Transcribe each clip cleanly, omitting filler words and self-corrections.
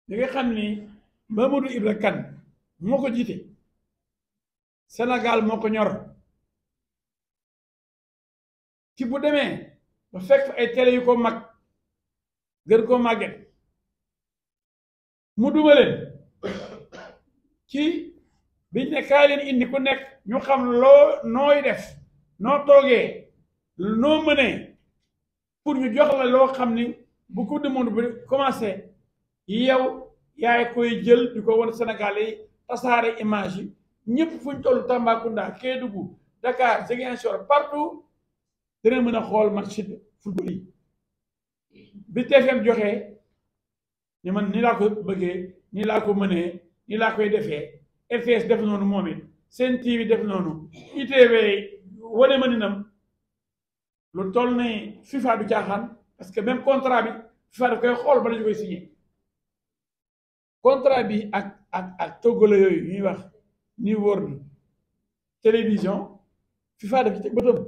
li nga xam ni Mamadou Ibra Kane moo ko jiite Sénégal moo ko ñor ci bu demee ba fekk ay télé yu ko mag gën koo màgget mu duma leen ci biñ ne kaay leen indi ku nekk ñu xam loo nooy def noo toogee noo mënee pour ñu jox la loo xam ni bu coupe du monde bi commencé yow yaay koy jël di ko wan Sénégal yi tasaare image yi ñëpp fu ñu toll Tambacounda Kédougou Dakar Ziguinchor partout dina mën a xool match football yi bi TFM joxee ni man ni laa ko bëggee ni laa ko mënee ni laa koy defee RTS def noonu moom it Sen TV def noonu ITV wane ma ninam lu toll ne FIFA du caaxaan parce que même contrat bi FIFA daf koy xool bala ñu koy signé contrat bi ak toggale yooyu ñuy wax ni World télévision FIFA daf ci teg bëtam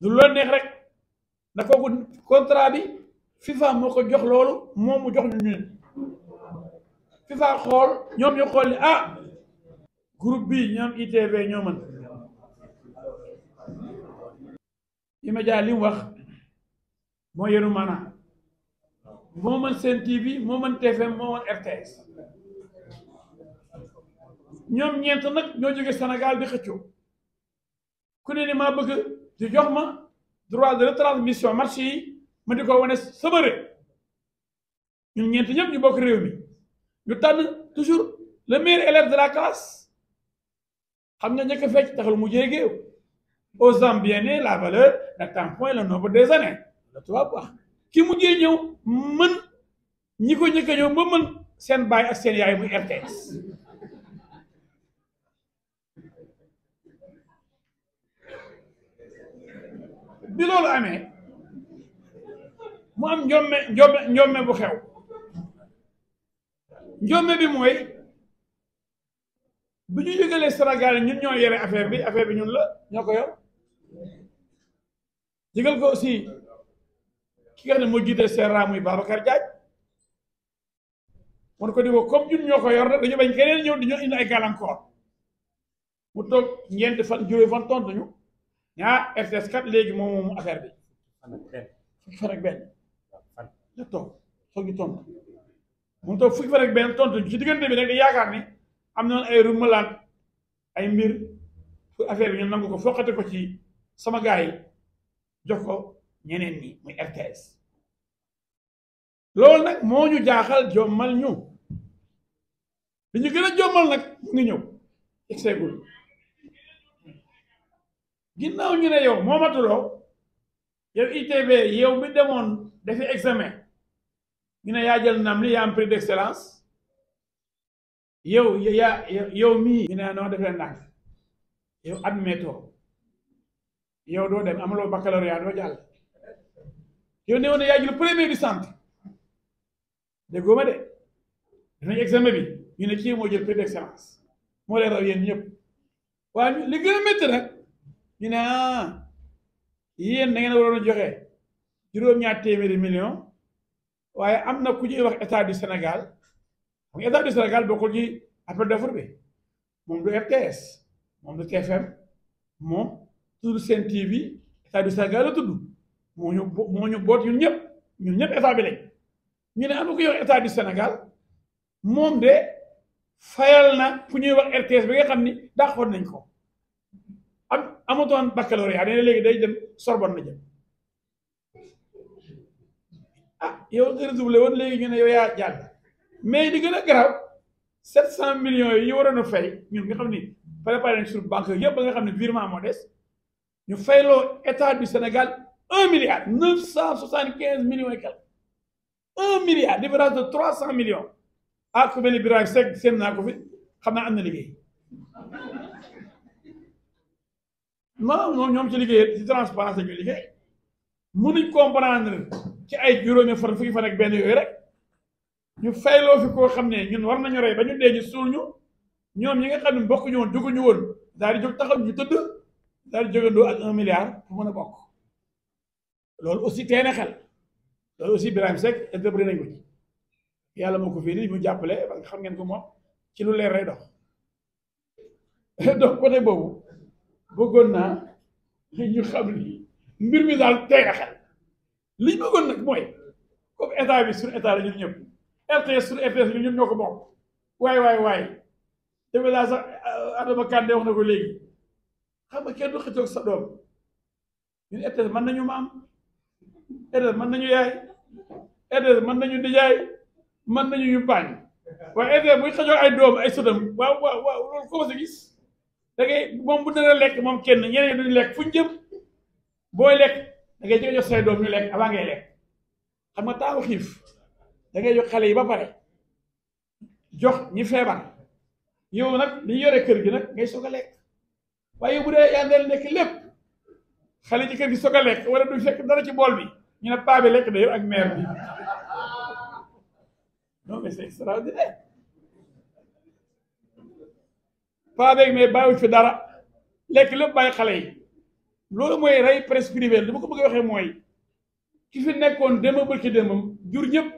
du loolu neex rek na kooku contrat bi FIFA moo ko jox loolu moom mu jox ñu ñun FIFA xool ñoom ñu xool ni ah groupe bi ñoom ITV ñoo mën immédiat li mu wax moo yenu maanaam moo mën Sen TV moo mën TFM moo mën RTS ñoom ñeent nag ñoo jóge Sénégal di xëccoo ku ne ni maa bëgg di jox ma droit de retransmission match yi ma di ko wane sama réew ñun ñeent ñëpp ñu bokk réew mi ñu tànn toujours le meilleur élève de la classe xam nga ñëkk a fecc taxal mu jéegéew aux Zambiens la valeur n'attend point le nombre des années la tubaab wax ki mujjee ñëw mën ñi ko ñëkk a ñëw ba mën seen baay ak seen yaay muy RTS bi loolu amee mu am njombe bu xew njombe bi mooy bu ñu yëgalee Sénégal ñun ñoo yore affaire bi ñun la ñoo ko yor yëgal ko aussi ki nga xam ne moo jiite CRA muy Babacar Diagne mun ko di ko comme ñun ñoo ko yor rek dañu bañ keneen ñëw di ñoo indi ay gàllankoor mu toog ñeenti fan juróomi fan tontu ñu ñaa RTS kat léegi moom affaire bi fukki fan ak benn la toog soog ñu tontu mu toog fukki fan ak benn tontu ci diggante bi nag di yaakaar ni am na ay rumalaat ay mbir pour affaire bi ñu nangu ko foqate ko ci sama gars yi jox ko ñeneen ñi muy RTS loolu nag moo ñu jaaxal jommal ñu li ñu gën a jommal nag mu ngi ñëw exeegul ginnaaw ñu ne yow moomatuloo yow ITV yow bi demoon dafi examen ñu ne yaa jël ndam li yaa am prix d'excellence yow mii ñu ne noo def leen ndànk yow admettoo yow doo dem amaloo baccalauréat doo jàll yow ne woon ne yaa jël premier du centre déggoo ma de dinañ examen bi ñu ne kii moo jël prix d'excellence moo leen raw yéen ñëpp waaye li gën a métti nag ñu ne yéen da ngeen waroon a joxe juróom-ñaar téeméeri million waaye am na ku ñuy wax état du Sénégal xam nga état du Sénégal bokkul ci appel d'offre bi moom du RTS moom du TFM moom tudd Sen TV état du Sénégal la tudd moo ñu boot ñun ñëpp état bi lañ ñu ne am na ku ñuy wax état du Sénégal moom de fayal na ku ñuy wax RTS bi nga xam ni dàqoon nañ ko amatoon baccalauréat nee na léegi day dem Sorbonne la jëm yow nga redoublé woon léegi ñu ne yow yaa jàll mais li gën a garaaw 700 millions yi ñu waroon a fay ñun nga xam ni préparé nañ sur banque yëpp ba nga xam ne virement moo des ñu fayloo état du Sénégal 1 milliard 975 millions et quelque 1 milliard différence de 300 millions ku mel ni Birahim Seck seen naa ko fi xam naa am na liggéey non ñoom ci liggéey ci transparence la ñuy liggéey mënuñ comprendre ci ay juróomi fan fukki fan ak benn yooyu rek ñu fayloo fi koo xam ne ñun war nañu rey ba ñu dee ñu suul ñu ñoom ñi nga xam ne bokk ñu woon jóguñu woon daal di jóg taxaw ñu tëdd daal di jógandoo ak 1 milliard pour mën a bokk loolu aussi tey na xel loolu aussi Birahim Seck interprété nañ ko ci yàlla moo ko fii ni mu jàppale parce que xam ngeen ko moom ci lu leer lay dox donc côté boobu bëggoon naa ñu xam ni mbir mi daal tey na xel li ñu bëggoon nag mooy comme état bi suñu état la ñun ñëpp RTS suñu RTS ñun ñëpp ñoo ko bokk waaye defe naa sax Adama Kandé wax na ko léegi xam nga kenn du xëccoog sa doom ñun RTS mën nañu maam RTS mën nañu yaay RTS mën nañu nijaay mën nañu ñu baañ waaye RTS buy xëccoog ay doom ay sëtam waaw loolu ko sa gis da ngay moom bu dara lekk moom kenn ñeneen duñu lekk fu ñu jëm booy lekk da ngay jox say doom ñu lekk avant ngay lekk xam nga taamu xiif da ngay jox xale yi ba pare jox ñi feebar yow nag li yore kër gi nag ngay soog a lekk waaye bu dee yaa ndeel nekk lépp xale ci kër gi soog a lekk wala du fekk dara ci bool bi ñu ne paa bi lekk da yow ak mère bi non mais c'est extraordinaire paa beeg mais bàyyiwuñ fi dara lekk lépp bàyyi xale yi loolu mooy rey presse privée li ma ko bëgg a waxee mooy ki fi nekkoon démb bërki démbam jur ñëpp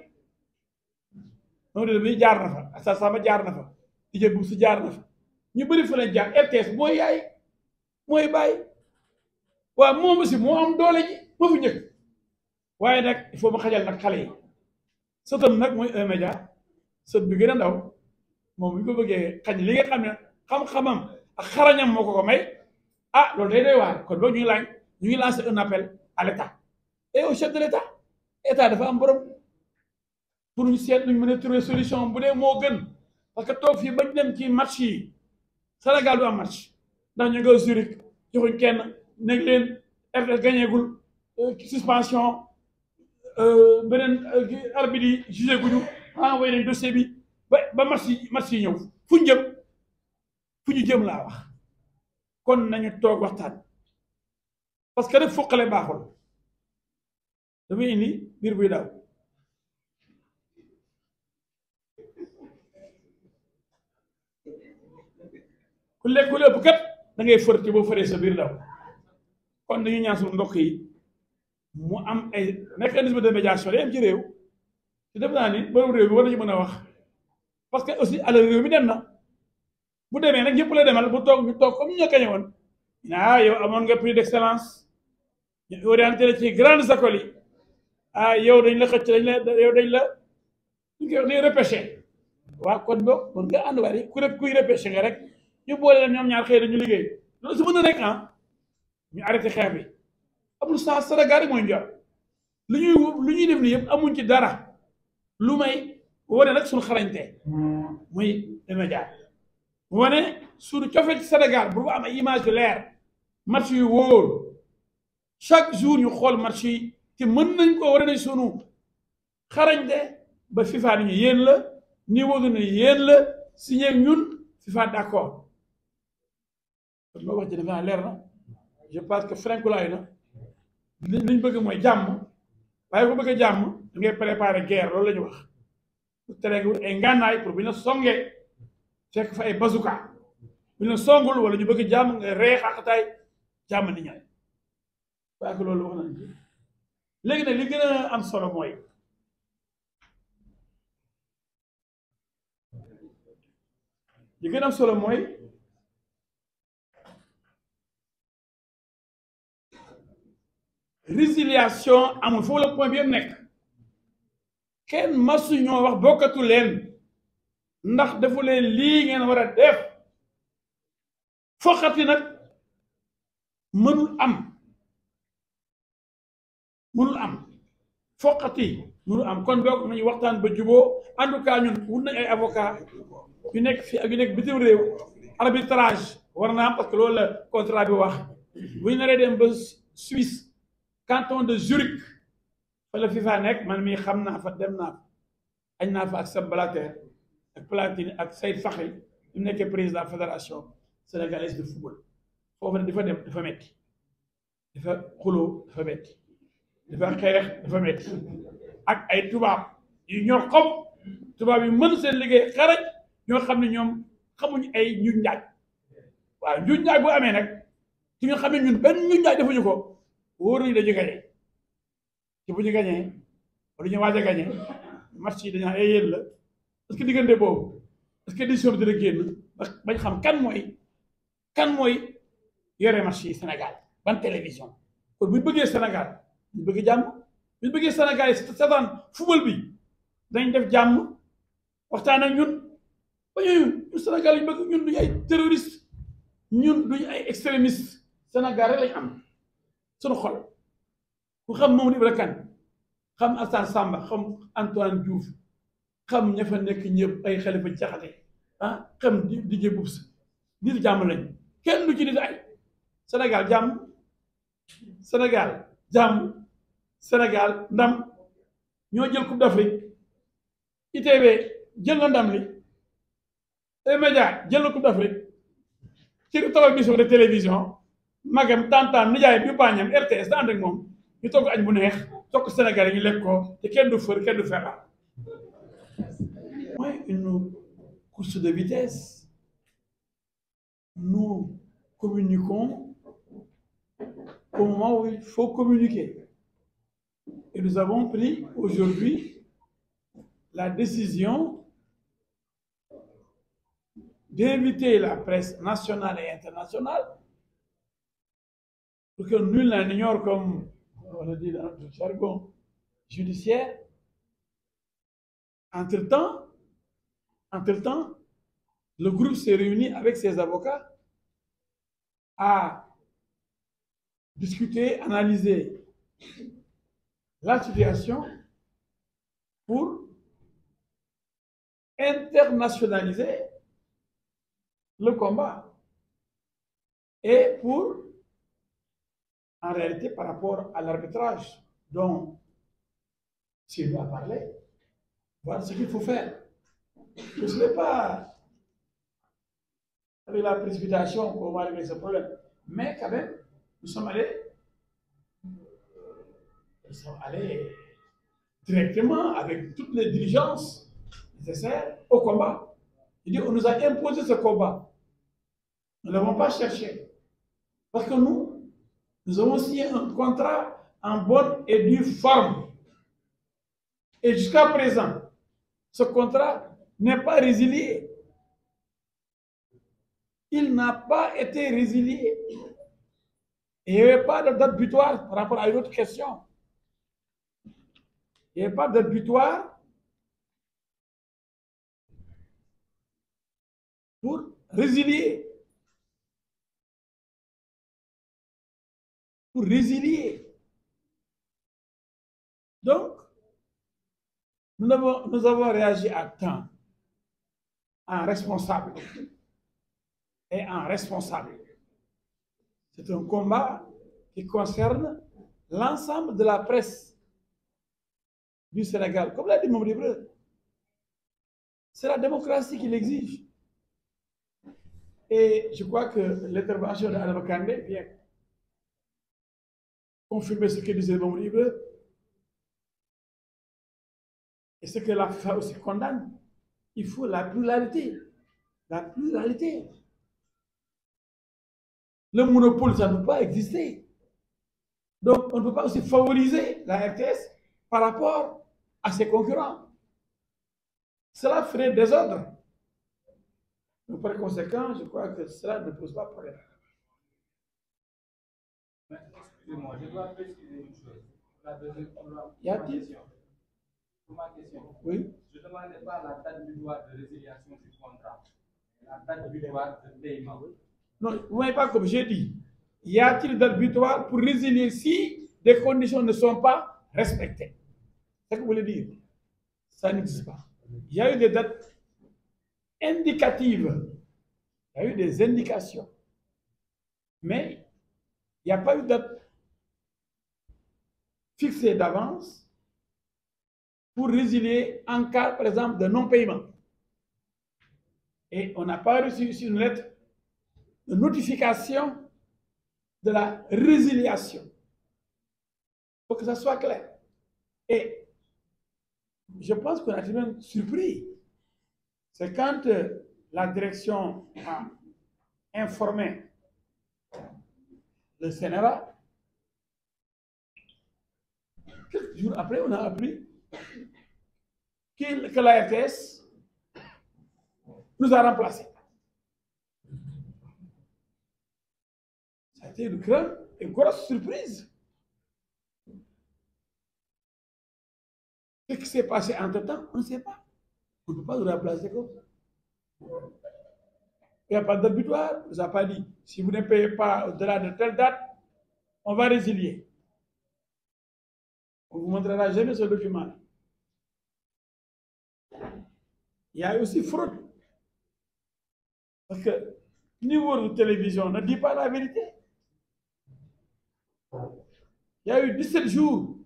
moom de bi jaar na fa Assa Samba jaar na fa Didier Bouss jaar na fa ñu bëri fa lañ jaar RTS mooy yaay mooy bàyyi waaw moom aussi moo am doole ji moo fi njëkk waaye nag il faut ma xajal nag xale yi sëtam nag mooy un média sët bi gën a ndaw moom bu ñu ko bëggee xañ li nga xam ne xam-xamam ak xarañam moo ko may ah loolu day doy waar kon boobu ñu ngi lancé un appel à l'état et au chef de l'état état dafa am borom pour ñu seet luñ mën a trouver solution bu dee moo gën parce que toog fii bañ dem ci match yi Sénégal du am match ndax ñu nga Zurich joxuñ kenn nekk leen RTS gañeegul suspension beneen arbitre yi jugé guñu envoyé nañ dossier bi ba match yi ñëw fu ñu jëm laa wax kon nañu toog waxtaan parce que rek foqale baaxul damay indi biir buy daw ku lekk ku lépp kat da ngay fërti boo fëree sa biir daw kon dañu ñaan suñu mbokk yi mu am ay mécanisme de médiation day am ci réew te def naa ni borom réew bi war nañu mën a wax parce que aussi alal réew mi dem na bu demee nag ñëpp la demal bu toog ñu toog comme ñu gañe woon yow amoon nga prix d'excellence ñu orienté la ci grandes écoles yi yow dañ la xëcc yow dañ la ñu koy wax day repêché waaw kon boog mën nga ànd waay kuy repêché nga rek ñu boole leen ñoom ñaar xëy na ñu liggéey loolu su mën na rek ñu arrêté xeex bi amul sens Sénégal rek mooy njor lu ñuy def ni yëpp amuñ ci dara lu may wane nag suñu xarañte muy média wane suñu cofee ci Sénégal bu am ay image yu leer match yu wóor chaque jour ñu xool match yi te mën nañ ko wane nañ suñu xarañte ba FIFA ni ñu yéen la niveau du ni yéen la signé ñun FIFA d'accord kon moo wax ci dafa leer na je pense que Francois na liñ bëgg mooy jàmm waaye ko bëgg a jàmm da ngay préparer guerre loolu la ñu wax pour tere nga wut ay ngànnaay pour bu ñu la songee fekk fa ay bazooka bu ñu la songul wala ñu bëgg jàmm nga ree xaqataay jàmm ni ñaay waaye que loolu wax nañ léegi nag li gën a am solo mooy résiliation amul foofu la point bi yëpp nekk kenn masu ñoo wax bokkatu leen ndax defu leen lii ngeen war a def foqati nag mënul am foqati mënul am kon boog nañu waxtaan ba juboo en tout cas ñun wut nañ ay avocat yu nekk fii ak yu nekk bitim réew arbitrage war naa am parce que loolu la contrat bi wax bu ñu naree dem ba Suisse canton de Zurich fa la FIFA nekk man mii xam naa fa dem naa fa añ naa fa ak Seb Blatter ak Platini ak Seyd Faxri ñu nekkee président fédération sénégalaise de football foofu ne dafa dem dafa metti dafa xuloo dafa metti dafa xeex dafa metti ak ay tubaab yu ñor xob tubaab yu mën seen liggéey xarañ ñoo xam ne ñoom xamuñu ay ñu njaaj waaw ñu njaaj bu amee nag ci nga xam ne ñun benn ñu njaaj defuñu ko wóor nañu dañu gañe ci bu ñu gañee wala ñu waaj a gañe match yi dañaa ay yéen la parce que diggante boobu est-ce que décision bi dina génn ndax bañ xam kan mooy yore match yi Sénégal ban télévision kon bu ñu bëggee Sénégal ñu bëgg jàmm bu ñu bëggee Sénégal yi seetaan football bi dañ def jàmm waxtaan ak ñun ba ñun Sénégal yi bëgg ñun duñu ay terroriste ñun duñu ay extrémiste Sénégal rek lañ am suñu xol ku xam Mamadou Ibra Kane xam Assane Samba xam Antoine Diouf xam ña fa nekk ñëpp ay Xalifa Jaxate xam Didier Boubs nit jàmm lañ kenn du ci nit ay Sénégal jàmm Sénégal ndam ñoo jël coupe d'Afrique ITV jël na ndam li E-Média jël na coupe d'Afrique ci taw émission de télévision magam tantam nijaay bi bàññam RTS da ànd ak moom ñu togg añ bu neex tokk Sénégal yi ñu lekk ko te kenn du fër kenn du feebar mooy une course de vitesse. Nous communiquons au moment où il faut communiquer. Et nous avons pris aujourd'hui la décision d'inviter la presse nationale et internationale pour que nul n'en ignore, comme on le dit dans notre jargon judiciaire. Entre-temps, le groupe s'est réuni avec ses avocats à discuter, analyser la situation pour internationaliser le combat et pour, en réalité, par rapport à l'arbitrage dont Sylvie a parlé, voir ce qu'il faut faire. Ce n'est pas avec la précipitation qu'on va régler ce problème, mais quand même, nous sommes allés directement avec toutes les diligences nécessaires au combat. On nous a imposé ce combat. Nous ne l'avons pas cherché. Parce que nous avons signé un contrat en bonne et due forme. Et jusqu'à présent, ce contrat n'est pas résilié. Il n'a pas été résilié. Et il n'y avait pas de date butoir par rapport à une autre question. Il n'y avait pas de date butoir pour résilier. Donc, nous avons réagi à temps, en responsable. C'est un combat qui concerne l'ensemble de la presse du Sénégal. Comme l'a dit mon livre, c'est la démocratie qui l'exige. Et je crois que l'intervention d'Adama Kandé vient confirmer ce que disait mon livre et ce que la FIFA aussi condamne. Il faut la pluralité. Le monopole, ça ne peut pas exister. Donc, on ne peut pas aussi favoriser la RTS par rapport à ses concurrents. Cela ferait désordre. Donc, par conséquent, je crois que cela ne pose pas de problème. Excusez-moi, je dois préciser une chose. Y a-t-il? Pour ma question. Oui. Je ne demandais pas la date butoir de résiliation du contrat, la date butoir de paiement. Non, vous ne m'avez pas comme j'ai dit. Y a-t-il date butoir pour résilier si des conditions ne sont pas respectées? C'est ce que vous voulez dire? Ça n'existe pas. Il y a eu des dates indicatives. Il y a eu des indications. Mais il n'y a pas eu de date fixée d'avance pour résilier en cas, par exemple, de non-paiement. Et on n'a pas reçu ici une lettre de notification de la résiliation. Il faut que ça soit clair. Et je pense qu'on a été même surpris. C'est quand la direction a informé le Sénégal. Quelques jours après, on a appris que la RTS nous a remplacés. Ça a été une grande et grosse surprise. Qu'est-ce qui s'est passé entre-temps? On ne sait pas. On ne peut pas nous remplacer comme ça. Il n'y a pas de butoir. On ne nous a pas dit, si vous ne payez pas au-delà de telle date, on va résilier. On ne vous montrera jamais ce document. Il y a aussi fraude. Parce que le niveau de télévision ne dit pas la vérité. Il y a eu 17 jours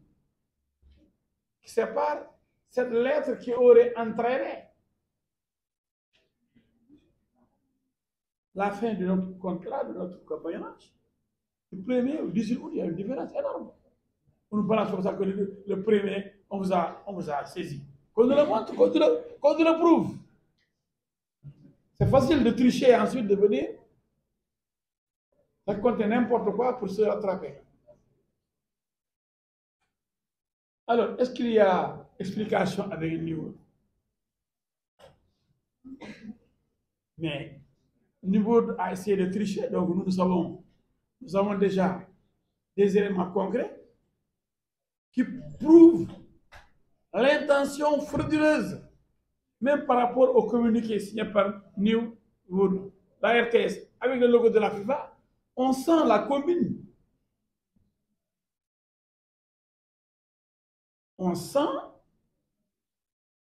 qui séparent cette lettre qui aurait entraîné la fin de notre contrat, de notre compagnonnage. Le 1er au 18 août, il y a une différence énorme. On nous balance comme ça que le 1er, on vous a saisi. Qu'on nous le montre, qu'on nous le prouve. C'est facile de tricher et ensuite de venir raconter n'importe quoi pour se rattraper. Alors, est-ce qu'il y a explication avec le niveau? Mais le niveau a essayé de tricher, donc nous avons déjà des éléments concrets qui prouvent l'intention frauduleuse, même par rapport au communiqué signé par New World, la RTS, avec le logo de la FIFA, on sent la combine. On sent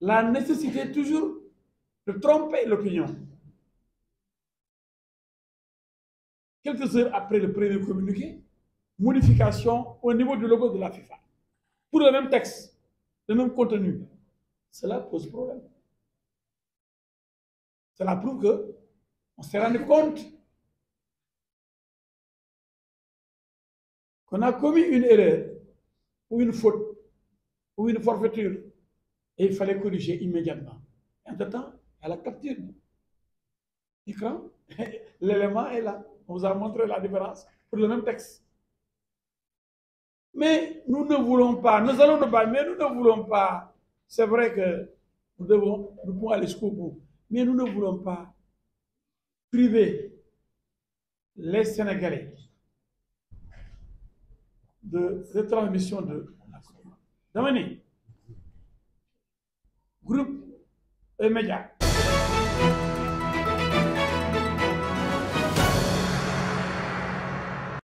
la nécessité toujours de tromper l'opinion. Quelques heures après le premier communiqué, modification au niveau du logo de la FIFA. Pour le même texte, le même contenu. Cela pose problème. Cela prouve qu'on s'est rendu compte qu'on a commis une erreur ou une faute ou une forfaiture et il fallait corriger immédiatement. Entre-temps, à la capture d'écran, l'élément est là. On vous a montré la différence pour le même texte. Mais nous ne voulons pas, nous allons nous battre, mais nous ne voulons pas. C'est vrai que nous pouvons aller jusqu'au bout, mais nous ne voulons pas priver les Sénégalais de retransmission de la Coupe. Damani, groupe et médias.